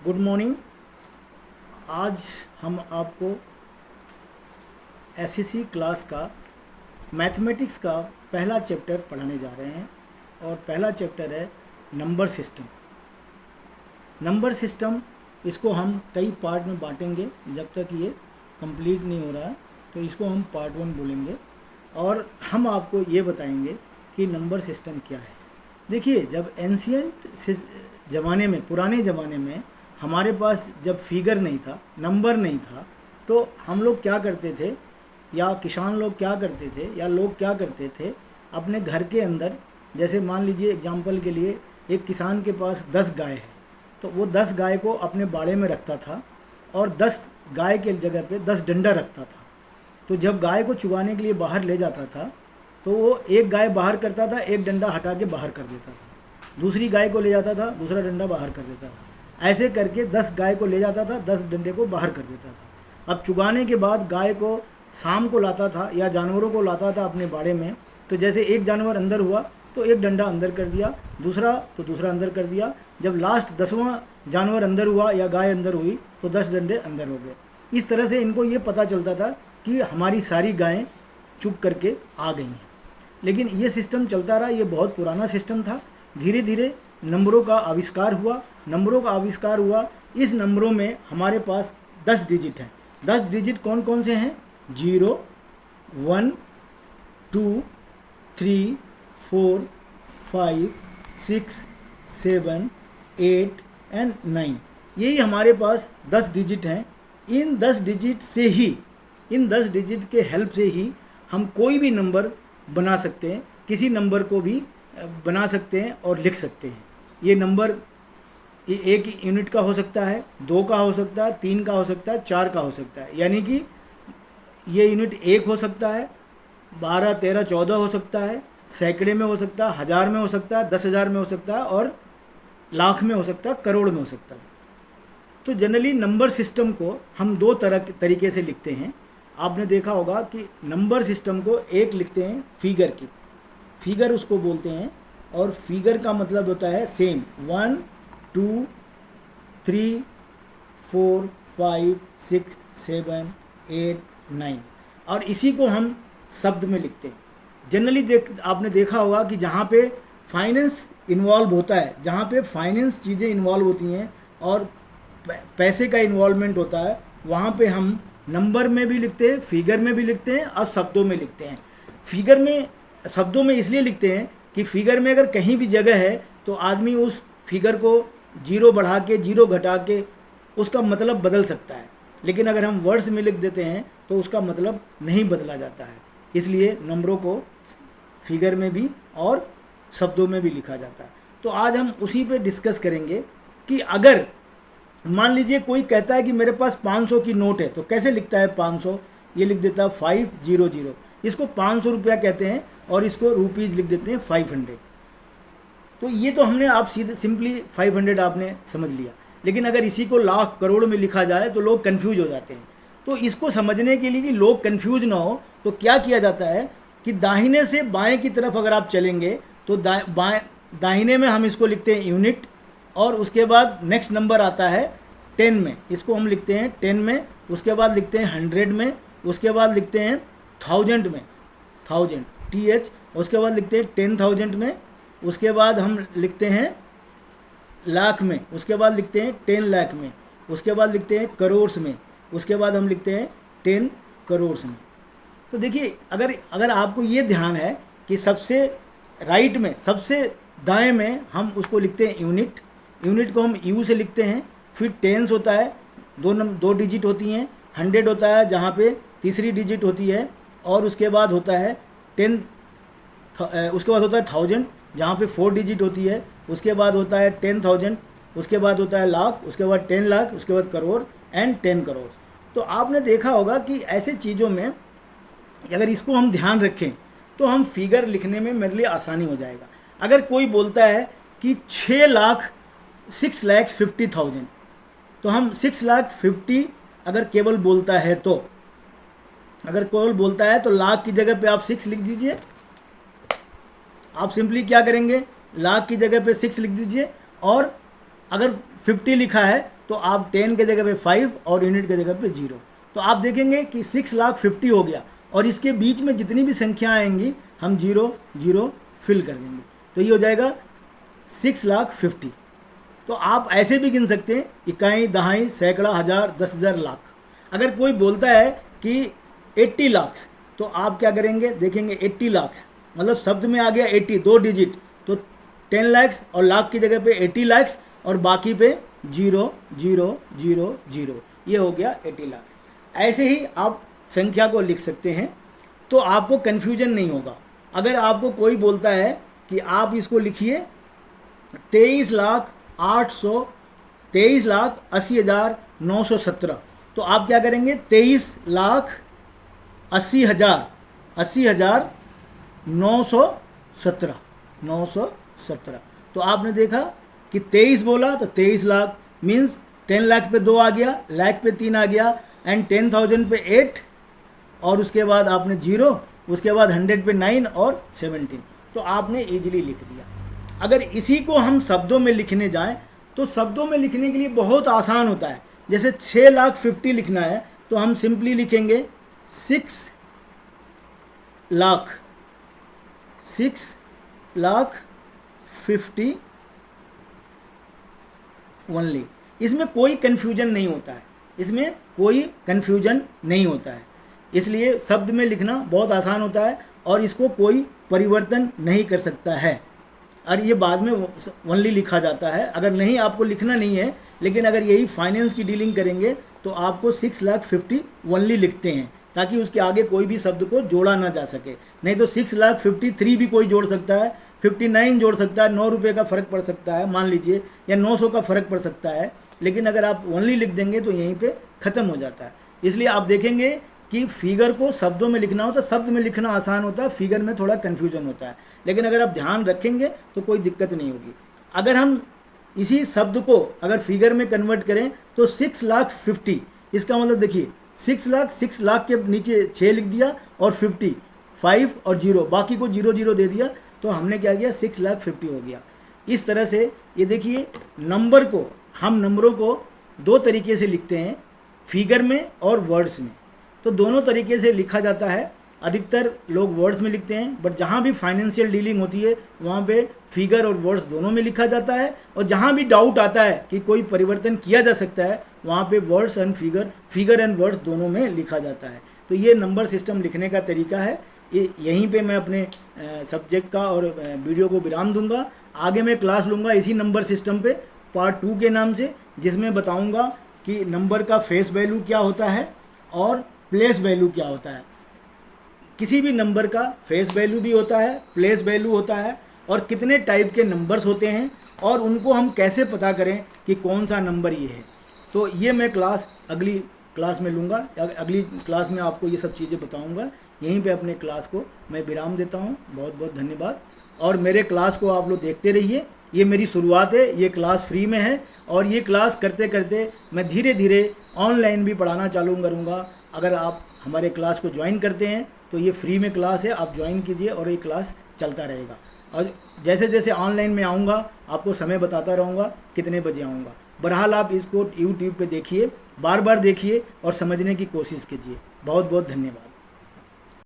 Good morning. आज हम आपको एसएससी क्लास का मैथमेटिक्स का पहला चैप्टर पढ़ाने जा रहे हैं और पहला चैप्टर है नंबर सिस्टम। नंबर सिस्टम इसको हम कई पार्ट में बांटेंगे, जब तक ये कंप्लीट नहीं हो रहा तो इसको हम पार्ट 1 बोलेंगे और हम आपको ये बताएंगे कि नंबर सिस्टम क्या है। देखिए, जब एंशियंट ज़माने में, पुराने ज़माने में हमारे पास जब फिगर नहीं था, नंबर नहीं था, तो हम लोग क्या करते थे या किसान लोग क्या करते थे या लोग क्या करते थे, अपने घर के अंदर, जैसे मान लीजिए एग्जाम्पल के लिए एक किसान के पास 10 गाय है, तो वो 10 गाय को अपने बाड़े में रखता था और 10 गाय के जगह पे 10 डंडा रखता था। तो जब गाय को चुगाने के लिए बाहर ले जाता था तो वो एक गाय बाहर करता था, एक डंडा हटा के बाहर कर देता था, दूसरी गाय को ले जाता था, दूसरा डंडा बाहर कर देता था। ऐसे करके 10 गाय को ले जाता था, 10 डंडे को बाहर कर देता था। अब चुगाने के बाद गाय को शाम को लाता था या जानवरों को लाता था अपने बाड़े में, तो जैसे एक जानवर अंदर हुआ तो एक डंडा अंदर कर दिया, दूसरा तो दूसरा अंदर कर दिया। जब लास्ट 10वां जानवर अंदर हुआ या गाय अंदर हुई तो 10 डंडे अंदर हो गए। इस तरह से इनको ये पता चलता था कि हमारी सारी गायें चुग करके आ गई हैं। लेकिन ये सिस्टम चलता रहा, ये बहुत पुराना सिस्टम था। धीरे धीरे नंबरों का आविष्कार हुआ। इस नंबरों में हमारे पास 10 डिजिट हैं। 10 डिजिट कौन कौन से हैं? 0, 1, 2, 3, 4, 5, 6, 7, 8 एंड 9। यही हमारे पास 10 डिजिट हैं। इन 10 डिजिट के हेल्प से ही हम कोई भी नंबर बना सकते हैं, किसी नंबर को भी बना सकते हैं और लिख सकते हैं। ये नंबर एक यूनिट का हो सकता है, 2 का हो सकता है, 3 का हो सकता है, 4 का हो सकता है। यानी कि ये यूनिट 1 हो सकता है, 12, 13, 14 हो सकता है, सैकड़े में हो सकता है, 1000 में हो सकता है, 10,000 में हो सकता है और लाख में हो सकता है, करोड़ में हो सकता है। तो जनरली नंबर सिस्टम को हम 2 तरीके से लिखते हैं। आपने देखा होगा कि नंबर सिस्टम को एक लिखते हैं फिगर की, फिगर उसको बोलते हैं, और फिगर का मतलब होता है सेम 1, 2, 3, 4, 5, 6, 7, 8, 9, और इसी को हम शब्द में लिखते हैं। जनरली आपने देखा होगा कि जहाँ पे फाइनेंस इन्वॉल्व होता है, जहाँ पे फाइनेंस चीज़ें इन्वॉल्व होती हैं और पैसे का इन्वॉल्वमेंट होता है, वहाँ पे हम नंबर में भी लिखते हैं, फिगर में भी लिखते हैं और शब्दों में लिखते हैं। फिगर में, शब्दों में इसलिए लिखते हैं कि फिगर में अगर कहीं भी जगह है तो आदमी उस फिगर को 0 बढ़ा के, 0 घटा के उसका मतलब बदल सकता है। लेकिन अगर हम वर्ड्स में लिख देते हैं तो उसका मतलब नहीं बदला जाता है। इसलिए नंबरों को फिगर में भी और शब्दों में भी लिखा जाता है। तो आज हम उसी पे डिस्कस करेंगे कि अगर मान लीजिए कोई कहता है कि मेरे पास 500 की नोट है, तो कैसे लिखता है 500? ये लिख देता है 500। इसको 500 रुपया कहते हैं और इसको रुपीज़ लिख देते हैं 500। तो ये तो हमने आप सीधे सिंपली 500 आपने समझ लिया। लेकिन अगर इसी को लाख करोड़ में लिखा जाए तो लोग कन्फ्यूज हो जाते हैं। तो इसको समझने के लिए कि लोग कन्फ्यूज ना हो तो क्या किया जाता है कि दाहिने से बाएँ की तरफ अगर आप चलेंगे तो दाहिने में हम इसको लिखते हैं यूनिट, और उसके बाद नेक्स्ट नंबर आता है 10 में, इसको हम लिखते हैं 10 में। उसके बाद लिखते हैं 100 में, उसके बाद लिखते हैं 1000 में, 1000 TH, उसके बाद लिखते हैं 10,000 में, उसके बाद हम लिखते हैं लाख में, उसके बाद लिखते हैं 10 लाख में, उसके बाद लिखते हैं करोड़ में, उसके बाद हम लिखते हैं 10 करोड़ में। तो देखिए, अगर आपको ये ध्यान है कि सबसे राइट में, सबसे दाएं में हम उसको लिखते हैं यूनिट, यूनिट को हम यू से लिखते हैं। फिर टेंस होता है, 2 डिजिट होती हैं। 100 होता है जहाँ पे तीसरी डिजिट होती है, और उसके बाद होता है 10, उसके बाद होता है 1000 जहाँ पे 4 डिजिट होती है। उसके बाद होता है 10,000, उसके बाद होता है लाख, उसके बाद 10 लाख, उसके बाद करोड़ एंड 10 करोड़। तो आपने देखा होगा कि ऐसे चीज़ों में अगर इसको हम ध्यान रखें तो हम फिगर लिखने में मेरे लिए आसानी हो जाएगा। अगर कोई बोलता है कि 6,50,000, तो हम 6,50,000 अगर केवल बोलता है तो, अगर केवल बोलता है तो लाख की जगह पे आप 6 लिख दीजिए। आप सिंपली क्या करेंगे, लाख की जगह पे 6 लिख दीजिए, और अगर 50 लिखा है तो आप 10 के जगह पे 5 और यूनिट के जगह पे 0। तो आप देखेंगे कि 6,50,000 हो गया और इसके बीच में जितनी भी संख्या आएंगी हम 0 0 फिल कर देंगे, तो ये हो जाएगा 6,50,000। तो आप ऐसे भी गिन सकते हैं, इकाई, दहाई, सैकड़ा, हज़ार, 10,000, लाख। अगर कोई बोलता है कि 80 लाख, तो आप क्या करेंगे, देखेंगे 80 लाख मतलब शब्द में आ गया 80, 2 डिजिट, तो 10 लाख और लाख की जगह पे 80 लाख और बाकी पे 0 0 0 0, ये हो गया 80 लाख। ऐसे ही आप संख्या को लिख सकते हैं, तो आपको कन्फ्यूजन नहीं होगा। अगर आपको कोई बोलता है कि आप इसको लिखिए 23,80,917, तो आप क्या करेंगे, 23,80,917। तो आपने देखा कि 23 बोला तो 23 लाख मीन्स 10 लाख पे 2 आ गया, लाख पे 3 आ गया, एंड 10,000 पे 8, और उसके बाद आपने 0, उसके बाद 100 पे 9 और 17। तो आपने इजीली लिख दिया। अगर इसी को हम शब्दों में लिखने जाएं तो शब्दों में लिखने के लिए बहुत आसान होता है। जैसे 6,50,000 लिखना है तो हम सिंपली लिखेंगे 6,50,000 ओनली। इसमें कोई कन्फ्यूजन नहीं होता है, इसमें कोई कन्फ्यूजन नहीं होता है, इसलिए शब्द में लिखना बहुत आसान होता है और इसको कोई परिवर्तन नहीं कर सकता है, और ये बाद में ओनली लिखा जाता है। अगर नहीं आपको लिखना नहीं है, लेकिन अगर यही फाइनेंस की डीलिंग करेंगे तो आपको 6,50,000 ओनली लिखते हैं, ताकि उसके आगे कोई भी शब्द को जोड़ा ना जा सके। नहीं तो 6,53,000 भी कोई जोड़ सकता है, 59 जोड़ सकता है, 9 रुपये का फ़र्क पड़ सकता है मान लीजिए, या 900 का फ़र्क पड़ सकता है, लेकिन अगर आप ओनली लिख देंगे तो यहीं पे ख़त्म हो जाता है। इसलिए आप देखेंगे कि फिगर को शब्दों में लिखना हो तो शब्द में लिखना आसान होता है, फिगर में थोड़ा कन्फ्यूजन होता है, लेकिन अगर आप ध्यान रखेंगे तो कोई दिक्कत नहीं होगी। अगर हम इसी शब्द को अगर फिगर में कन्वर्ट करें तो 6,50,000, इसका मतलब देखिए 6 लाख के नीचे 6 लिख दिया और 50, 5 और 0, बाकी को 0 0 दे दिया, तो हमने क्या किया 6,50,000 हो गया। इस तरह से ये देखिए नंबर को, हम नंबरों को 2 तरीके से लिखते हैं, फिगर में और वर्ड्स में। तो दोनों तरीके से लिखा जाता है। अधिकतर लोग वर्ड्स में लिखते हैं, बट जहाँ भी फाइनेंशियल डीलिंग होती है वहाँ पे फिगर और वर्ड्स दोनों में लिखा जाता है, और जहाँ भी डाउट आता है कि कोई परिवर्तन किया जा सकता है वहाँ पे words and figure and words दोनों में लिखा जाता है। तो ये नंबर सिस्टम लिखने का तरीका है। यहीं पे मैं अपने सब्जेक्ट का और वीडियो को विराम दूंगा। आगे मैं क्लास लूँगा इसी नंबर सिस्टम पे पार्ट 2 के नाम से, जिसमें बताऊँगा कि नंबर का फेस वैल्यू क्या होता है और प्लेस वैल्यू क्या होता है। किसी भी नंबर का फेस वैल्यू भी होता है, प्लेस वैल्यू होता है, और कितने टाइप के नंबर्स होते हैं और उनको हम कैसे पता करें कि कौन सा नंबर ये है। तो ये मैं क्लास अगली क्लास में लूँगा, अगली क्लास में आपको ये सब चीज़ें बताऊँगा। यहीं पे अपने क्लास को मैं विराम देता हूँ। बहुत बहुत धन्यवाद, और मेरे क्लास को आप लोग देखते रहिए। ये मेरी शुरुआत है, ये क्लास फ्री में है, और ये क्लास करते करते मैं धीरे धीरे ऑनलाइन भी पढ़ाना चालू करूँगा। अगर आप हमारे क्लास को ज्वाइन करते हैं तो ये फ्री में क्लास है, आप ज्वाइन कीजिए और ये क्लास चलता रहेगा। और जैसे जैसे ऑनलाइन में आऊँगा आपको समय बताता रहूँगा कितने बजे आऊँगा। बहरहाल आप इसको यूट्यूब पे देखिए, बार बार देखिए और समझने की कोशिश कीजिए। बहुत बहुत धन्यवाद।